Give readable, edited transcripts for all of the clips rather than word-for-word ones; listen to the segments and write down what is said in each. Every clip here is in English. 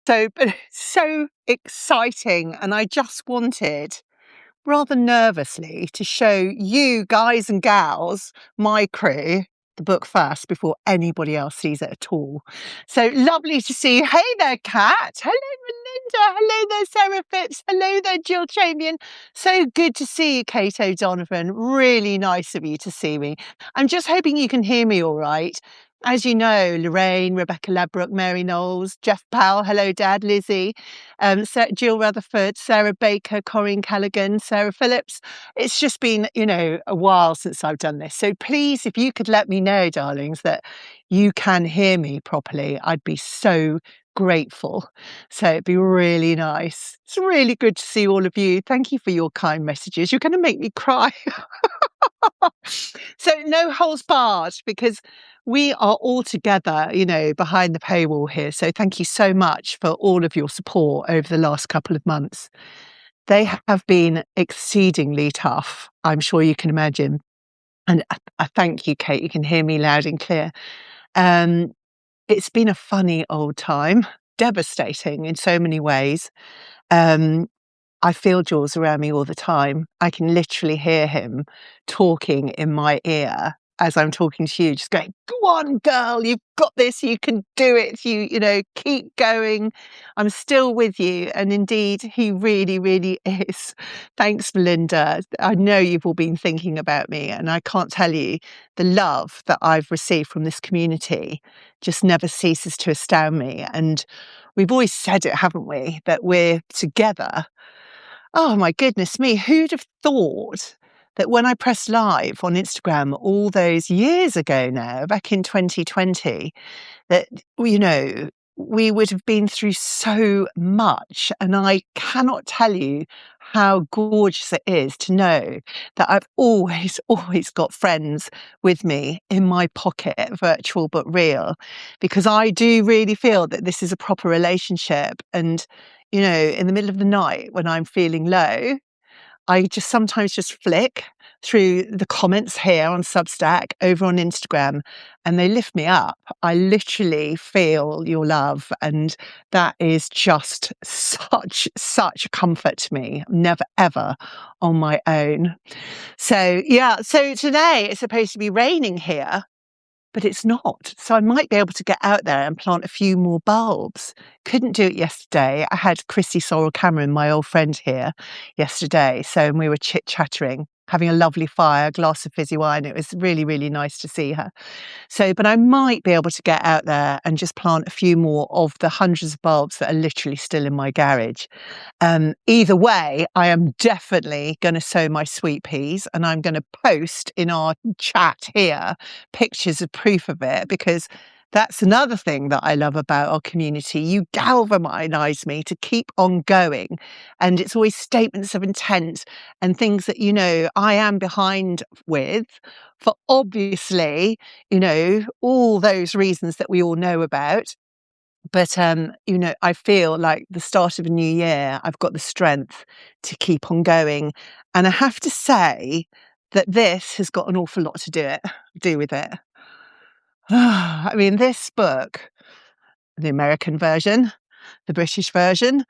But it's so exciting. And I just wanted, rather nervously, to show you guys and gals, my crew, the book first before anybody else sees it at all. So lovely to see you. Hey there, Kat. Hello, Melinda. Hello there, Sarah Phipps. Hello there, Jill Chamian. So good to see you, Kate O'Donovan. Really nice of you to see me. I'm just hoping you can hear me all right. As you know, Lorraine, Rebecca Ladbroke, Mary Knowles, Jeff Powell, hello Dad, Lizzie, Jill Rutherford, Sarah Baker, Corinne Callaghan, Sarah Phillips. It's just been, a while since I've done this. So please, if you could let me know, darlings, that you can hear me properly, I'd be so grateful. So it'd be really nice. It's really good to see all of you. Thank you for your kind messages. You're going to make me cry. So no holds barred, because we are all together, behind the paywall here. So thank you so much for all of your support over the last couple of months. They have been exceedingly tough, I'm sure you can imagine. And I thank you, Kate. You can hear me loud and clear. It's been a funny old time, devastating in so many ways. I feel Jules around me all the time. I can literally hear him talking in my ear as I'm talking to you, just going, go on, girl, you've got this, you can do it, keep going. I'm still with you. And indeed, he really, really is. Thanks, Melinda. I know you've all been thinking about me, and I can't tell you the love that I've received from this community just never ceases to astound me. And we've always said it, haven't we, that we're together. Oh my goodness me, who'd have thought that when I pressed live on Instagram all those years ago now, back in 2020, that, we would have been through so much. And I cannot tell you how gorgeous it is to know that I've always, always got friends with me in my pocket, virtual but real, because I do really feel that this is a proper relationship. And, in the middle of the night when I'm feeling low, I just sometimes just flick through the comments here on Substack, over on Instagram, and they lift me up. I literally feel your love, and that is just such a comfort to me. Never, ever on my own. So today it's supposed to be raining here, but it's not. So I might be able to get out there and plant a few more bulbs. Couldn't do it yesterday. I had Chrissy Sorrell Cameron, my old friend, here yesterday. So we were chit-chattering, having a lovely fire, a glass of fizzy wine. It was really, really nice to see her. But I might be able to get out there and just plant a few more of the hundreds of bulbs that are literally still in my garage. Either way, I am definitely going to sow my sweet peas, and I'm going to post in our chat here pictures of proof of it, because that's another thing that I love about our community. You galvanize me to keep on going. And it's always statements of intent and things that, I am behind with, for obviously, all those reasons that we all know about. But, I feel like the start of a new year, I've got the strength to keep on going. And I have to say that this has got an awful lot to do with it. I mean, this book, the American version, the British version,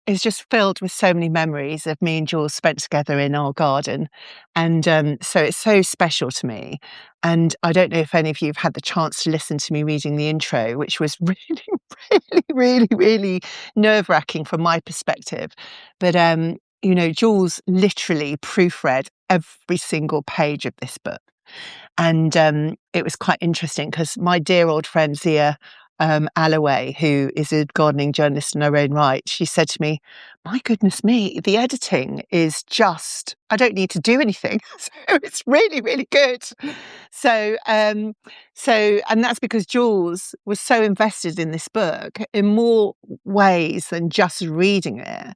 is just filled with so many memories of me and Jules spent together in our garden. And so it's so special to me. And I don't know if any of you have had the chance to listen to me reading the intro, which was really, really, really, really nerve-wracking from my perspective. But, Jules literally proofread every single page of this book. And it was quite interesting because my dear old friend Zia Alloway, who is a gardening journalist in her own right, she said to me, my goodness me, the editing is just, I don't need to do anything. So it's really, really good. And that's because Jules was so invested in this book in more ways than just reading it.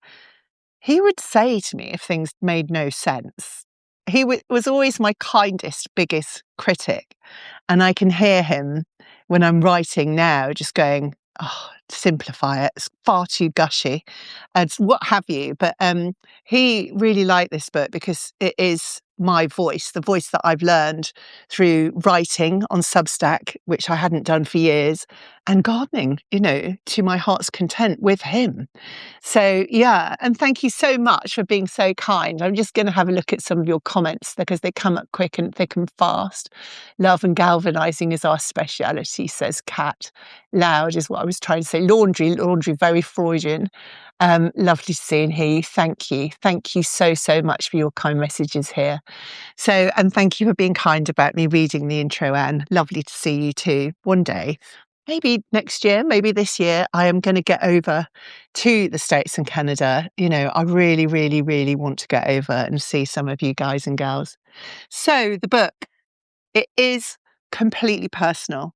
He would say to me if things made no sense. He was always my kindest, biggest critic. And I can hear him when I'm writing now, just going, oh, simplify it. far too gushy and what have you. But he really liked this book because it is my voice, the voice that I've learned through writing on Substack, which I hadn't done for years, and gardening, to my heart's content with him. So, yeah, and thank you so much for being so kind. I'm just going to have a look at some of your comments because they come up quick and thick and fast. Love and galvanizing is our speciality, says Kat. Loud is what I was trying to say. Laundry, very Freudian. Lovely to see and hear you. Thank you. Thank you so, so much for your kind messages here. So, and thank you for being kind about me reading the intro, Anne. Lovely to see you too. One day, maybe next year, maybe this year, I am going to get over to the States and Canada. I really, really, really want to get over and see some of you guys and gals. So the book, it is completely personal.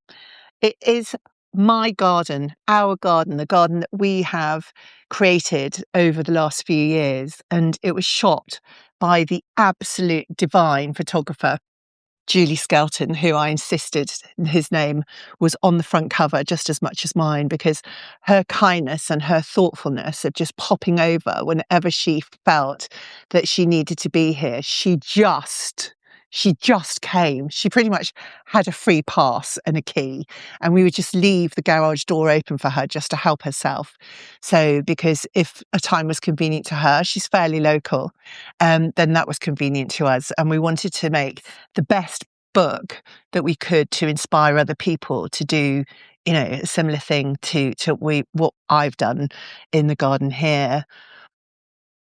It is my garden, our garden, the garden that we have created over the last few years. And it was shot by the absolute divine photographer, Julie Skelton, who I insisted his name was on the front cover just as much as mine, because her kindness and her thoughtfulness of just popping over whenever she felt that she needed to be here, she just came. She pretty much had a free pass and a key, and we would just leave the garage door open for her just to help herself. So, because if a time was convenient to her, she's fairly local, then that was convenient to us. And we wanted to make the best book that we could to inspire other people to do, a similar thing to what I've done in the garden here.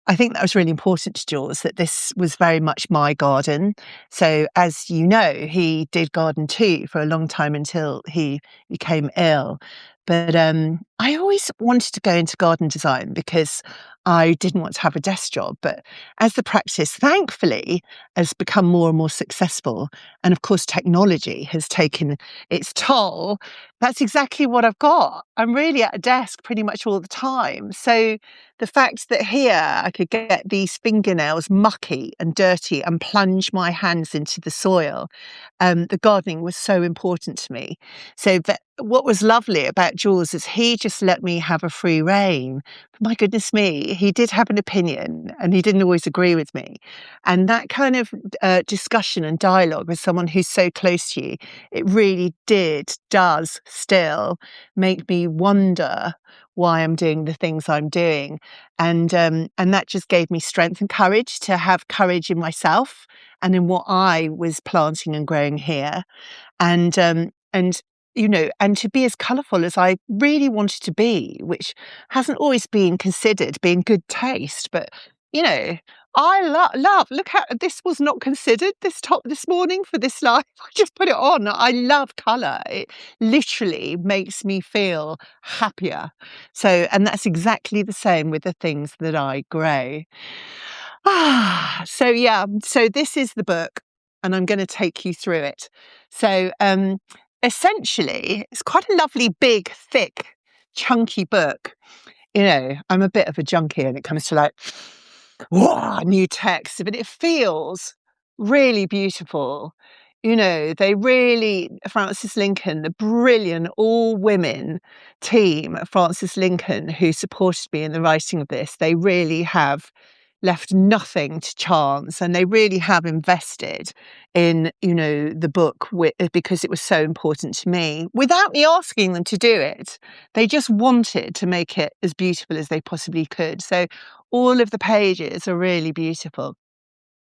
I think that was really important to Jules, that this was very much my garden. So, as you know, he did garden too for a long time until he became ill. But I always wanted to go into garden design because I didn't want to have a desk job. But as the practice, thankfully, has become more and more successful, and of course, technology has taken its toll, that's exactly what I've got. I'm really at a desk pretty much all the time. So the fact that here I could get these fingernails mucky and dirty and plunge my hands into the soil, the gardening was so important to me. So what was lovely about Jules is he just let me have a free rein. My goodness me, he did have an opinion and he didn't always agree with me. And that kind of discussion and dialogue with someone who's so close to you, it really does still make me wonder why I'm doing the things I'm doing. And that just gave me strength and courage to have courage in myself and in what I was planting and growing here. And and to be as colourful as I really wanted to be, which hasn't always been considered being good taste. But, I love, look how this was not considered this top this morning for this live. I just put it on. I love colour. It literally makes me feel happier. So, and that's exactly the same with the things that I grow. So this is the book and I'm going to take you through it. So, essentially, it's quite a lovely, big, thick, chunky book. I'm a bit of a junkie when it comes to new text, but it feels really beautiful. Francis Lincoln, the brilliant all-women team at Francis Lincoln who supported me in the writing of this, they really have left nothing to chance, and they really have invested in the book because it was so important to me without me asking them to do it. They just wanted to make it as beautiful as they possibly could. So all of the pages are really beautiful.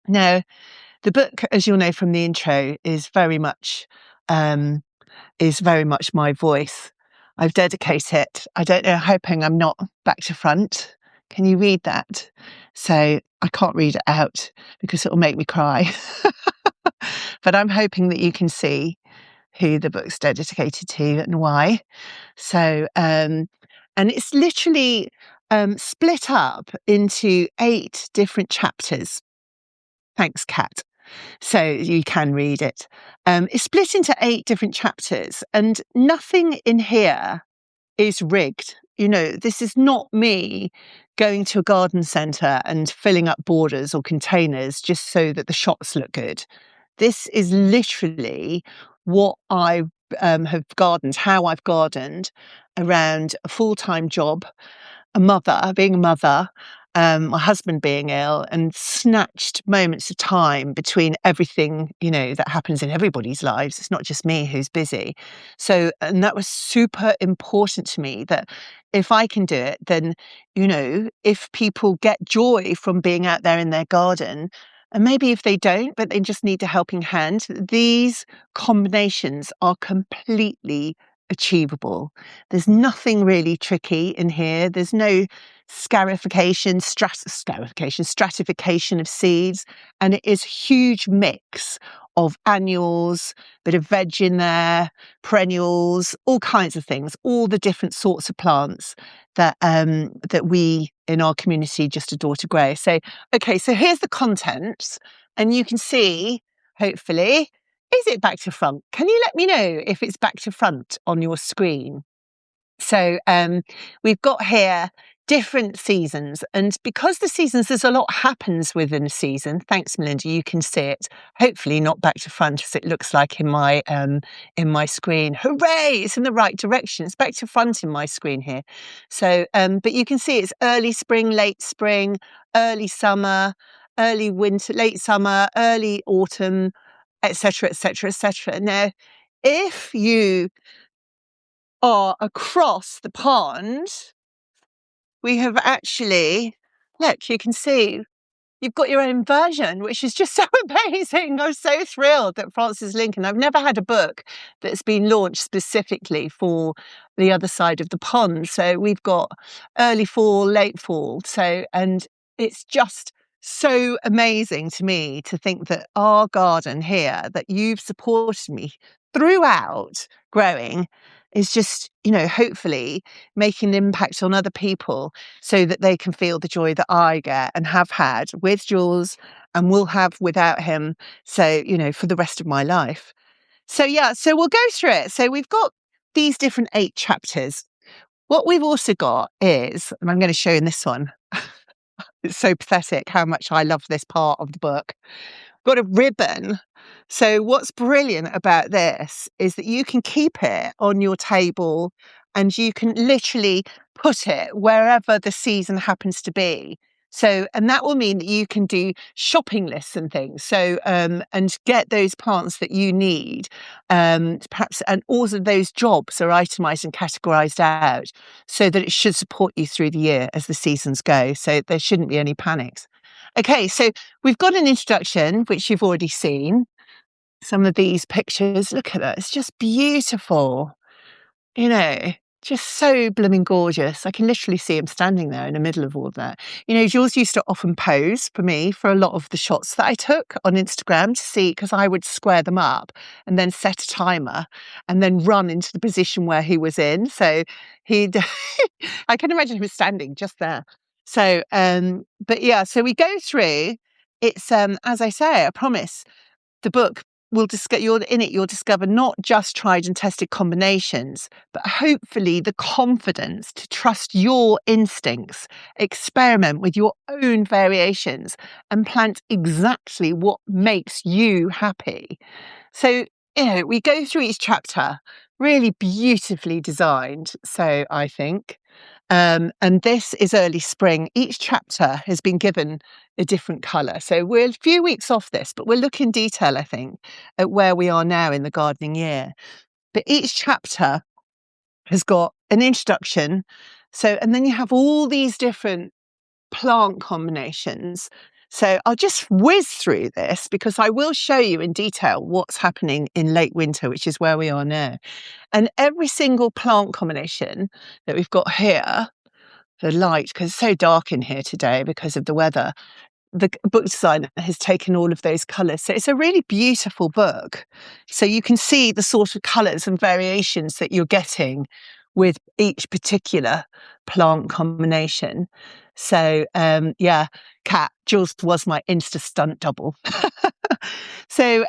Now, the book, as you'll know from the intro, is very much my voice. I've dedicated it. I don't know, hoping I'm not back to front. Can you read that? So I can't read it out because it will make me cry. But I'm hoping that you can see who the book's dedicated to and why. So, and it's literally split up into 8 different chapters. Thanks, Kat. So you can read it. It's split into 8 different chapters, and nothing in here is rigged. This is not me going to a garden centre and filling up borders or containers just so that the shots look good. This is literally what I have gardened, how I've gardened around a full-time job, being a mother, my husband being ill, and snatched moments of time between everything, that happens in everybody's lives. It's not just me who's busy. So, and that was super important to me that if I can do it, then, if people get joy from being out there in their garden, and maybe if they don't, but they just need a helping hand, these combinations are completely achievable. There's nothing really tricky in here. There's no stratification of seeds, and it is a huge mix of annuals, bit of veg in there, perennials, all kinds of things, all the different sorts of plants that we in our community just adore to grow. So, okay, so here's the contents, and you can see, hopefully, is it back to front? Can you let me know if it's back to front on your screen? So we've got here different seasons, and because the seasons, there's a lot happens within a season. Thanks, Melinda. You can see it. Hopefully, not back to front as it looks like in my screen. Hooray! It's in the right direction. It's back to front in my screen here. So, but you can see it's early spring, late spring, early summer, early winter, late summer, early autumn, etc., etc., etc. Now, if you are across the pond, we have actually, look, you can see you've got your own version, which is just so amazing. I'm so thrilled that Francis Lincoln, I've never had a book that's been launched specifically for the other side of the pond. So we've got early fall, late fall. So, and it's just so amazing to me to think that our garden here that you've supported me throughout growing is just, hopefully making an impact on other people so that they can feel the joy that I get and have had with Jules and will have without him. So, for the rest of my life. So, yeah, so we'll go through it. So we've got these different 8 chapters. What we've also got is, and I'm going to show you in this one, it's so pathetic how much I love this part of the book. Got a ribbon. So what's brilliant about this is that you can keep it on your table and you can literally put it wherever the season happens to be. So, and that will mean that you can do shopping lists and things. So, and get those plants that you need, perhaps, and also those jobs are itemized and categorized out so that it should support you through the year as the seasons go. So there shouldn't be any panics. Okay, so we've got an introduction, which you've already seen. Some of these pictures, look at that, it's just beautiful. You know, just so blooming gorgeous. I can literally see him standing there in the middle of all of that. Jules used to often pose for me for a lot of the shots that I took on Instagram to see, because I would square them up and then set a timer and then run into the position where he was in. So he'd, I can imagine him standing just there. So, but yeah, so we go through, it's, as I say, I promise, the book will you'll discover not just tried and tested combinations, but hopefully the confidence to trust your instincts, experiment with your own variations, and plant exactly what makes you happy. So, we go through each chapter, really beautifully designed, so I think. And this is early spring. Each chapter has been given a different colour. So we're a few weeks off this, but we'll look in detail, I think, at where we are now in the gardening year. But each chapter has got an introduction. So, and then you have all these different plant combinations. So I'll just whiz through this because I will show you in detail what's happening in late winter, which is where we are now. And every single plant combination that we've got here, the light, because it's so dark in here today because of the weather, the book designer has taken all of those colours. So it's a really beautiful book. So you can see the sort of colours and variations that you're getting with each particular plant combination. So, yeah, Jules was my Insta stunt double. So,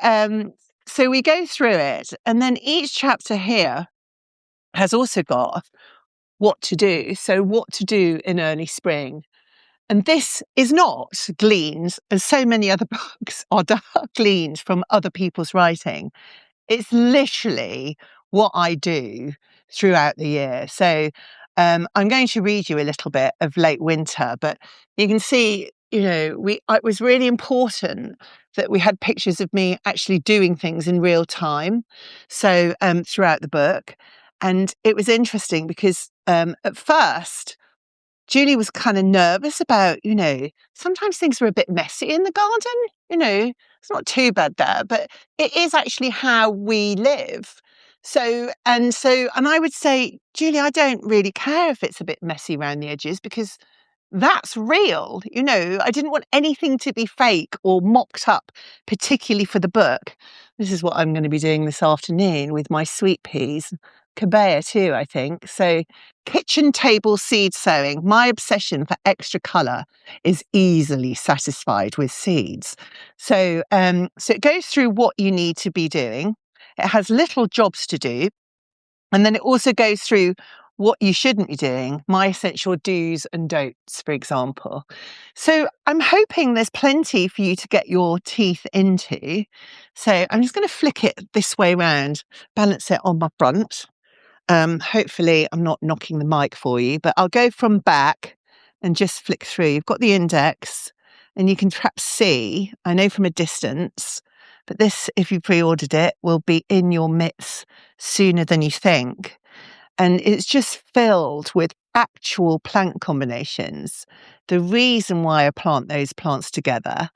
so we go through it, and then each chapter here has also got what to do. So what to do in early spring. And this is not gleaned, as so many other books are gleaned from other people's writing. It's literally what I do throughout the year. So I'm going to read you a little bit of late winter, but you can see, it was really important that we had pictures of me actually doing things in real time. So throughout the book. And it was interesting because at first, Julie was kind of nervous about, sometimes things were a bit messy in the garden. It's not too bad there, but it is actually how we live. And I would say, Julie, I don't really care if it's a bit messy around the edges because that's real. I didn't want anything to be fake or mocked up, particularly for the book. This is what I'm going to be doing this afternoon with my sweet peas. Kabea too, I think. So kitchen table seed sowing. My obsession for extra colour is easily satisfied with seeds. So it goes through what you need to be doing. It has little jobs to do. And then it also goes through what you shouldn't be doing, my essential do's and don'ts, for example. So I'm hoping there's plenty for you to get your teeth into. So I'm just going to flick it this way around, balance it on my front. Hopefully I'm not knocking the mic for you, but I'll go from back and just flick through. You've got the index and you can perhaps see, I know from a distance, but this, if you pre-ordered it, will be in your mitts sooner than you think. And it's just filled with actual plant combinations, the reason why I plant those plants together,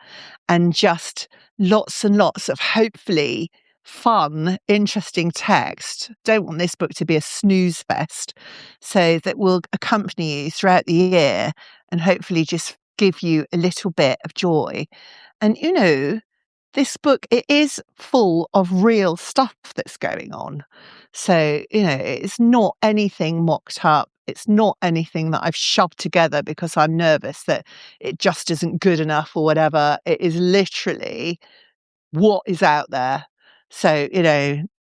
and just lots and lots of hopefully fun, interesting text. Don't want this book to be a snooze fest. So that will accompany you throughout the year and hopefully just give you a little bit of joy. And this book, it is full of real stuff that's going on. So, it's not anything mocked up. It's not anything that I've shoved together because I'm nervous that it just isn't good enough or whatever. It is literally what is out there. So,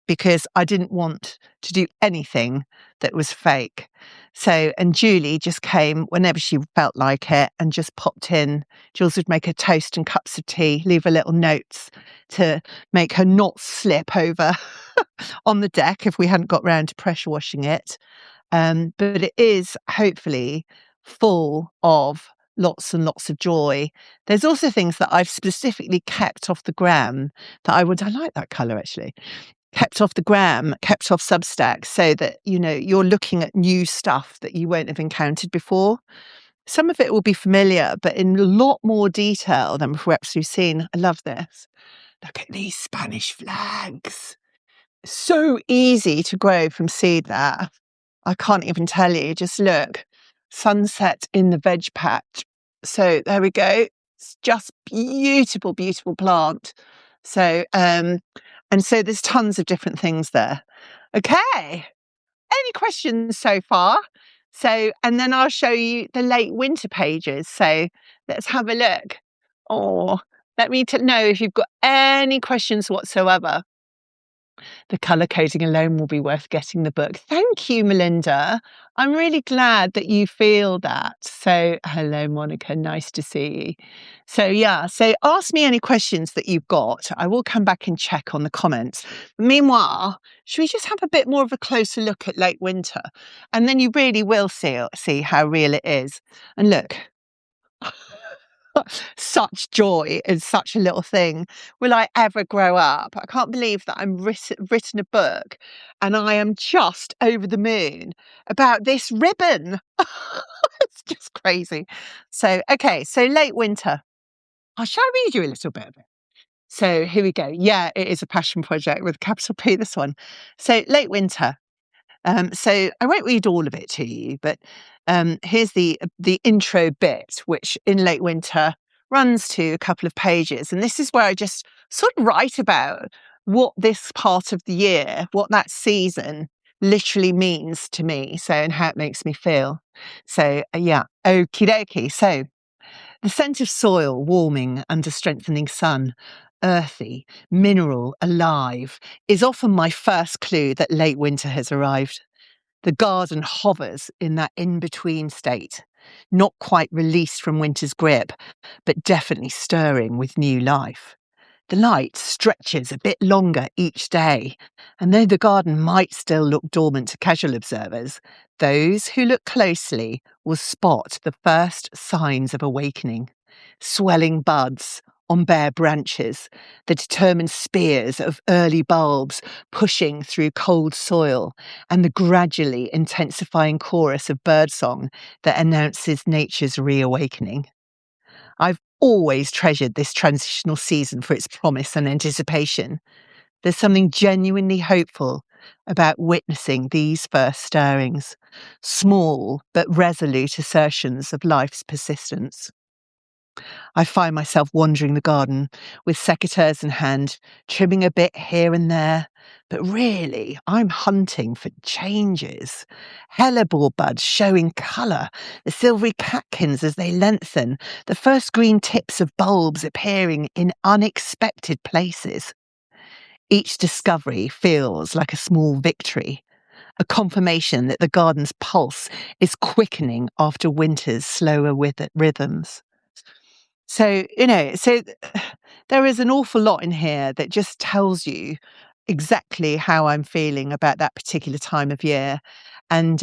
because I didn't want to do anything that was fake. So, and Julie just came whenever she felt like it and just popped in. Jules would make her toast and cups of tea, leave her little notes to make her not slip over on the deck if we hadn't got round to pressure washing it. But it is hopefully full of lots and lots of joy. There's also things that I've specifically kept off the gram that I like that colour actually. Kept off the gram, kept off Substack so that, you're looking at new stuff that you won't have encountered before. Some of it will be familiar, but in a lot more detail than perhaps we've seen. I love this. Look at these Spanish flags. So easy to grow from seed there. I can't even tell you. Just look. Sunset in the veg patch. So there we go. It's just beautiful, beautiful plant. So, and so there's tons of different things there. Okay. Any questions so far? So, and then I'll show you the late winter pages. So let's have a look. Or let me know if you've got any questions whatsoever. The colour coding alone will be worth getting the book. Thank you, Melinda. I'm really glad that you feel that. So, hello, Monica. Nice to see you. So ask me any questions that you've got. I will come back and check on the comments. Meanwhile, should we just have a bit more of a closer look at late winter? And then you really will see how real it is. And look. Such joy in such a little thing. Will I ever grow up? I can't believe that I'm written a book and I am just over the moon about this ribbon. It's just crazy. So late winter. Shall I read you a little bit of it? So here we go. Yeah, it is a passion project with a capital P, this one. So late winter. So I won't read all of it to you, but here's the intro bit, which in late winter runs to a couple of pages. And this is where I just sort of write about what this part of the year, what that season literally means to me. So, and how it makes me feel. So, yeah, okie dokie. So, the scent of soil warming under strengthening sun, earthy, mineral, alive, is often my first clue that late winter has arrived. The garden hovers in that in-between state, not quite released from winter's grip, but definitely stirring with new life. The light stretches a bit longer each day, and though the garden might still look dormant to casual observers, those who look closely will spot the first signs of awakening. Swelling buds on bare branches, the determined spears of early bulbs pushing through cold soil, and the gradually intensifying chorus of birdsong that announces nature's reawakening. I've always treasured this transitional season for its promise and anticipation. There's something genuinely hopeful about witnessing these first stirrings, small but resolute assertions of life's persistence. I find myself wandering the garden with secateurs in hand, trimming a bit here and there. But really, I'm hunting for changes. Hellebore buds showing colour, the silvery catkins as they lengthen, the first green tips of bulbs appearing in unexpected places. Each discovery feels like a small victory, a confirmation that the garden's pulse is quickening after winter's slower rhythms. So there is an awful lot in here that just tells you exactly how I'm feeling about that particular time of year. And,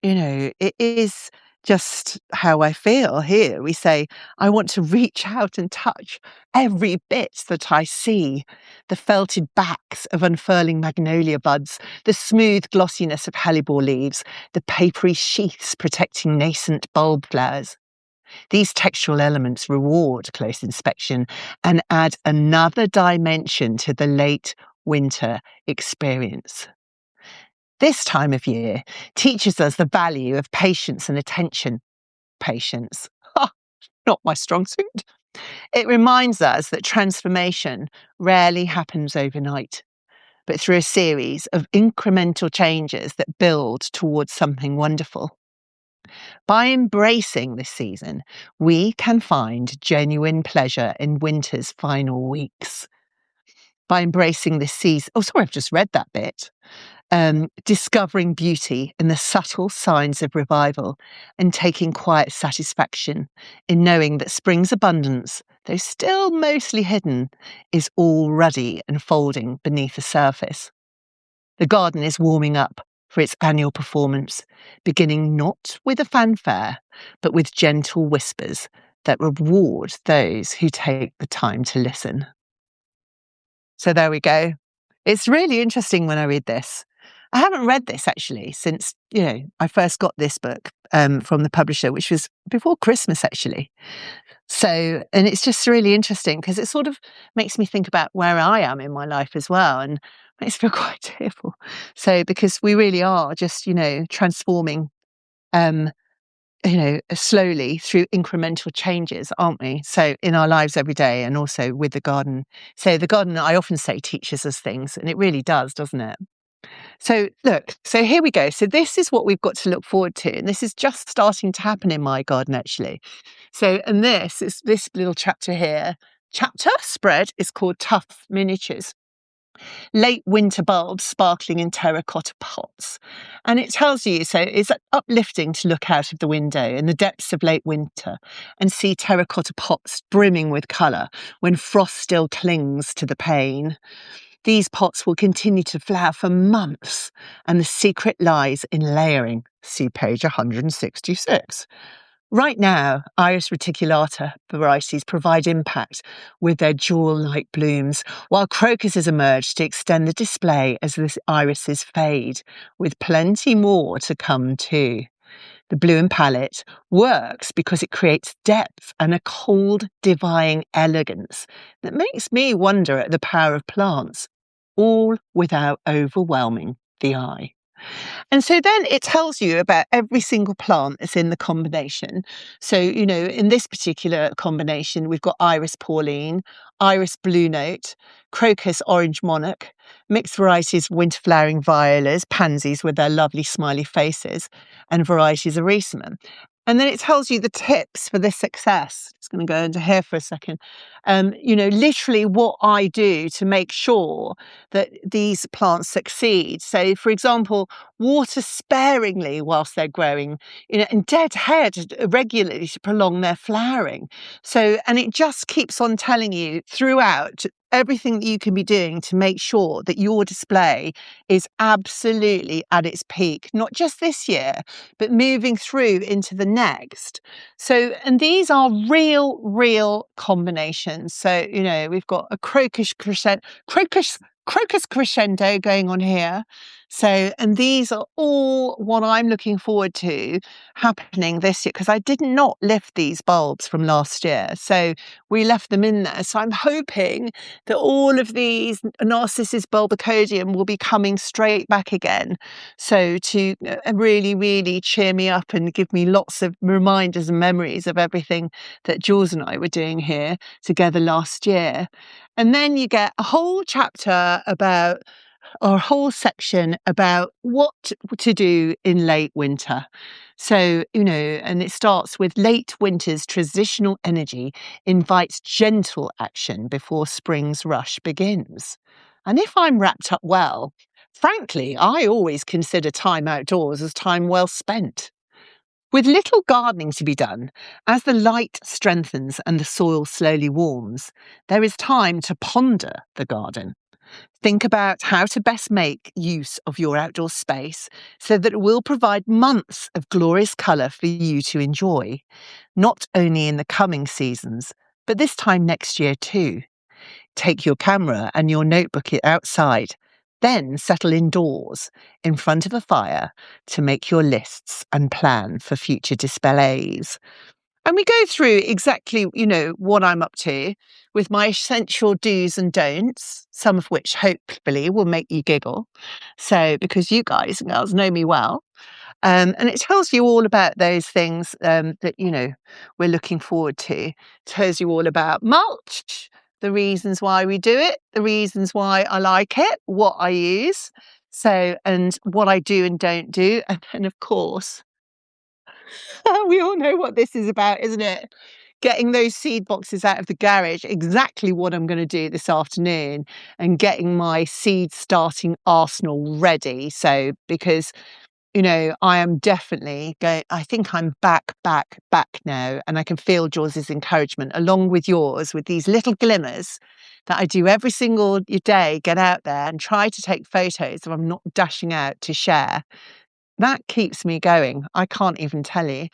it is just how I feel here. We say, I want to reach out and touch every bit that I see, the felted backs of unfurling magnolia buds, the smooth glossiness of hellebore leaves, the papery sheaths protecting nascent bulb flowers. These textural elements reward close inspection and add another dimension to the late winter experience. This time of year teaches us the value of patience and attention. Patience. Ha, not my strong suit. It reminds us that transformation rarely happens overnight, but through a series of incremental changes that build towards something wonderful. By embracing this season, we can find genuine pleasure in winter's final weeks. By embracing this season, oh, sorry, I've just read that bit. Discovering beauty in the subtle signs of revival and taking quiet satisfaction in knowing that spring's abundance, though still mostly hidden, is already unfolding beneath the surface. The garden is warming up for its annual performance, beginning not with a fanfare, but with gentle whispers that reward those who take the time to listen. So there we go. It's really interesting when I read this. I haven't read this actually since, I first got this book from the publisher, which was before Christmas actually. So, and it's just really interesting because it sort of makes me think about where I am in my life as well, and makes me feel quite tearful. So, because we really are just, transforming, slowly through incremental changes, aren't we? So, in our lives every day, and also with the garden. So, the garden, I often say, teaches us things, and it really does, doesn't it? So, look, so here we go. So, this is what we've got to look forward to, and this is just starting to happen in my garden, actually. So, and this is this little chapter here. Chapter spread is called Tough Miniatures. Late winter bulbs sparkling in terracotta pots. And it tells you, so it's uplifting to look out of the window in the depths of late winter and see terracotta pots brimming with colour when frost still clings to the pane. These pots will continue to flower for months, and the secret lies in layering. See page 166. Right now, Iris reticulata varieties provide impact with their jewel-like blooms, while crocuses emerge to extend the display as the irises fade, with plenty more to come too. The bloom palette works because it creates depth and a cold, divine elegance that makes me wonder at the power of plants, all without overwhelming the eye. And so then it tells you about every single plant that's in the combination. So, in this particular combination, we've got Iris Pauline, Iris Blue Note, Crocus Orange Monarch, mixed varieties of winter flowering violas, pansies with their lovely smiley faces, and varieties of Riesman. And then it tells you the tips for this success. Just going to go into here for a second. Literally what I do to make sure that these plants succeed. So, for example, water sparingly whilst they're growing, and deadhead regularly to prolong their flowering. So, and it just keeps on telling you throughout everything that you can be doing to make sure that your display is absolutely at its peak, not just this year, but moving through into the next. So, and these are real combinations. So, we've got a crocus crescendo going on here. So, and these are all what I'm looking forward to happening this year, because I did not lift these bulbs from last year. So we left them in there. So I'm hoping that all of these Narcissus bulbicodium will be coming straight back again. So to really cheer me up and give me lots of reminders and memories of everything that Jules and I were doing here together last year. And then you get a whole chapter about, or a whole section about what to do in late winter. So, and it starts with late winter's transitional energy invites gentle action before spring's rush begins. And if I'm wrapped up well, frankly, I always consider time outdoors as time well spent. With little gardening to be done, as the light strengthens and the soil slowly warms, there is time to ponder the garden. Think about how to best make use of your outdoor space so that it will provide months of glorious colour for you to enjoy, not only in the coming seasons, but this time next year too. Take your camera and your notebook outside, then settle indoors in front of a fire to make your lists and plan for future displays. And we go through exactly, what I'm up to with my essential do's and don'ts, some of which hopefully will make you giggle. So, because you guys and girls know me well. And it tells you all about those things that, we're looking forward to. It tells you all about mulch, the reasons why we do it, the reasons why I like it, what I use. So, and what I do and don't do. And then, of course, we all know what this is about, isn't it? Getting those seed boxes out of the garage, exactly what I'm going to do this afternoon, and getting my seed starting arsenal ready. So, because, I am definitely going, I think I'm back now. And I can feel Jules's encouragement along with yours with these little glimmers that I do every single day, get out there and try to take photos if I'm not dashing out to share. That keeps me going. I can't even tell you.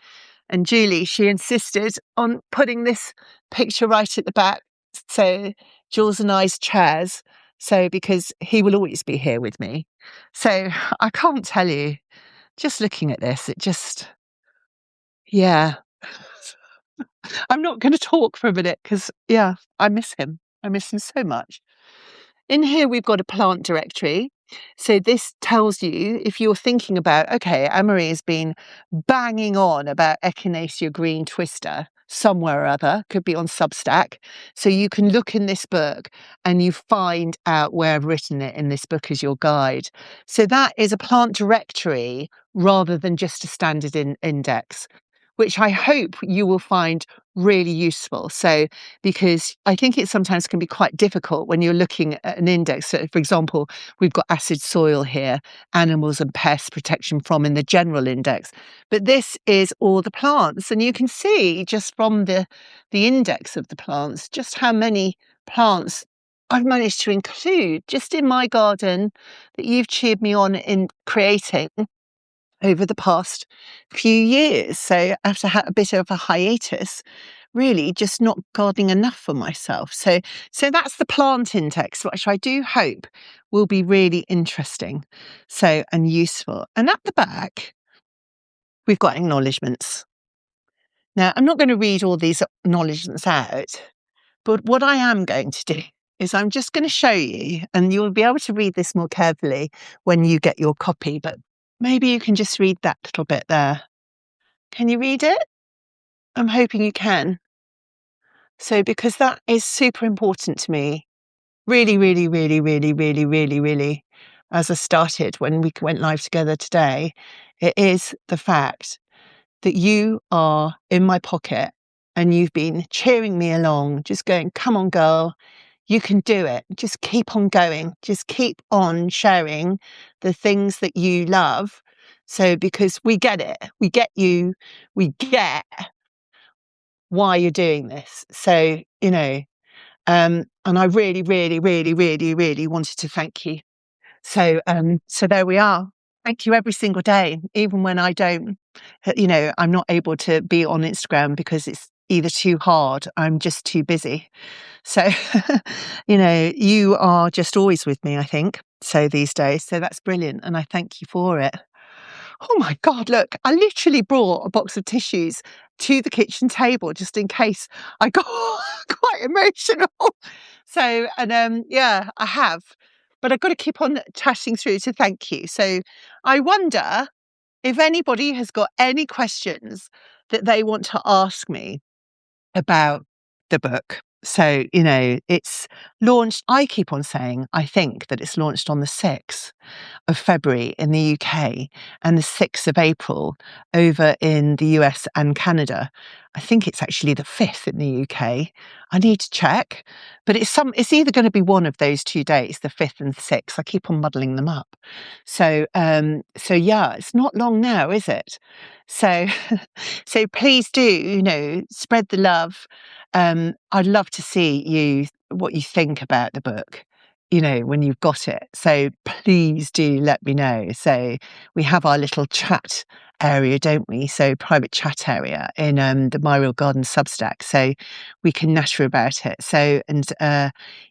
And Julie, she insisted on putting this picture right at the back. So Jules and I's chairs. So because he will always be here with me. So I can't tell you, just looking at this, yeah. I'm not going to talk for a minute because, yeah, I miss him. I miss him so much. In here, we've got a plant directory. So this tells you, if you're thinking about, okay, Ann-Marie has been banging on about Echinacea green twister somewhere or other, could be on Substack. So you can look in this book and you find out where I've written it in this book as your guide. So that is a plant directory rather than just a standard index, which I hope you will find really useful. So, because I think it sometimes can be quite difficult when you're looking at an index. So, for example, we've got acid soil here, animals and pests protection from in the general index. But this is all the plants. And you can see just from the index of the plants, just how many plants I've managed to include just in my garden that you've cheered me on in creating over the past few years. So after a bit of a hiatus, really just not gardening enough for myself. So that's the plant index, which I do hope will be really interesting. So, and useful. And at the back, we've got acknowledgements. Now, I'm not going to read all these acknowledgements out, but what I am going to do is I'm just going to show you, and you'll be able to read this more carefully when you get your copy, but maybe you can just read that little bit there. Can you read it? I'm hoping you can. So, because that is super important to me, really, as I started when we went live together today, it is the fact that you are in my pocket and you've been cheering me along, just going, come on, girl, you can do it. Just keep on going. Just keep on sharing the things that you love. So, because we get it, we get you, we get why you're doing this. So, And I really, really, really, really, really wanted to thank you. So there we are. Thank you every single day, even when I don't, I'm not able to be on Instagram because it's either too hard, I'm just too busy. So, you are just always with me, I think, so these days. So that's brilliant. And I thank you for it. Oh my God, look, I literally brought a box of tissues to the kitchen table just in case I got quite emotional. So, and yeah, I have. But I've got to keep on chatting through to thank you. So I wonder if anybody has got any questions that they want to ask me about the book. So, it's launched, I keep on saying, I think that it's launched on the 6th of February in the UK and the 6th of April over in the US and Canada. I think it's actually the 5th in the UK. I need to check, but it's either going to be one of those 2 dates, the 5th and the 6th. I keep on muddling them up. So yeah, it's not long now, is it? So so please do, spread the love. I'd love to see what you think about the book, when you've got it. So please do let me know. So we have our little chat area, don't we? So private chat area in the My Real Garden Substack. So we can natter about it. So, and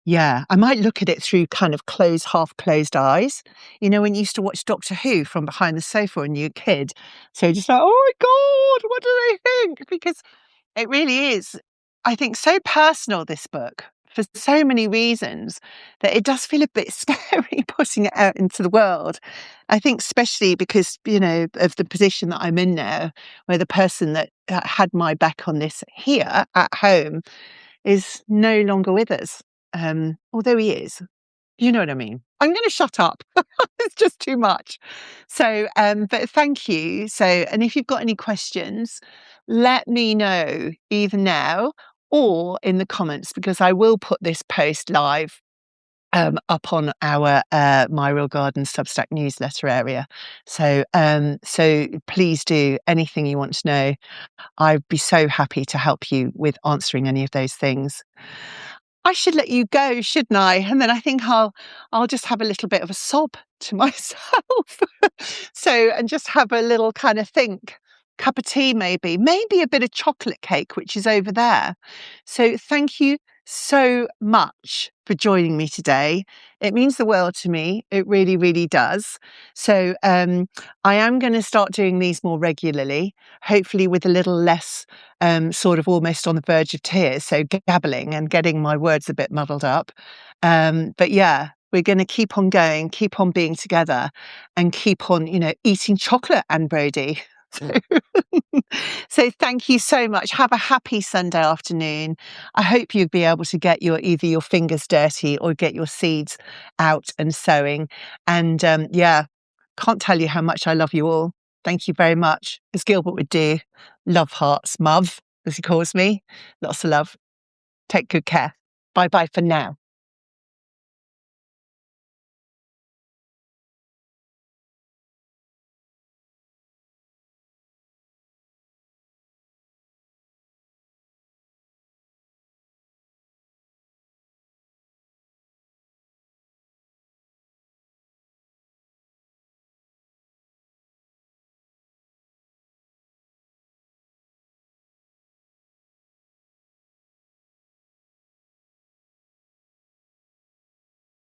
yeah, I might look at it through kind of half closed eyes. When you used to watch Doctor Who from behind the sofa when you were a kid. So just like, oh my God, what do they think? Because it really is, I think, so personal, this book, for so many reasons, that it does feel a bit scary putting it out into the world. I think especially because, of the position that I'm in now, where the person that had my back on this here at home is no longer with us. Although he is. You know what I mean? I'm going to shut up. It's just too much. So, but thank you. So, and if you've got any questions, let me know either now or in the comments, because I will put this post live up on our My Real Garden Substack newsletter area. So please do anything you want to know. I'd be so happy to help you with answering any of those things. I should let you go, shouldn't I? And then I think I'll just have a little bit of a sob to myself. And just have a little kind of think. Cup of tea, maybe a bit of chocolate cake, which is over there. So thank you so much for joining me today. It means the world to me. It really, really does. So I am going to start doing these more regularly, hopefully with a little less sort of almost on the verge of tears, so gabbling and getting my words a bit muddled up. But yeah, we're going to keep on going, keep on being together, and keep on, eating chocolate, Anne Brodie. So thank you so much. Have a happy Sunday afternoon. I hope you'll be able to get either your fingers dirty or get your seeds out and sowing. And yeah, can't tell you how much I love you all. Thank you very much. As Gilbert would do, love hearts, Muv, as he calls me. Lots of love. Take good care. Bye bye for now.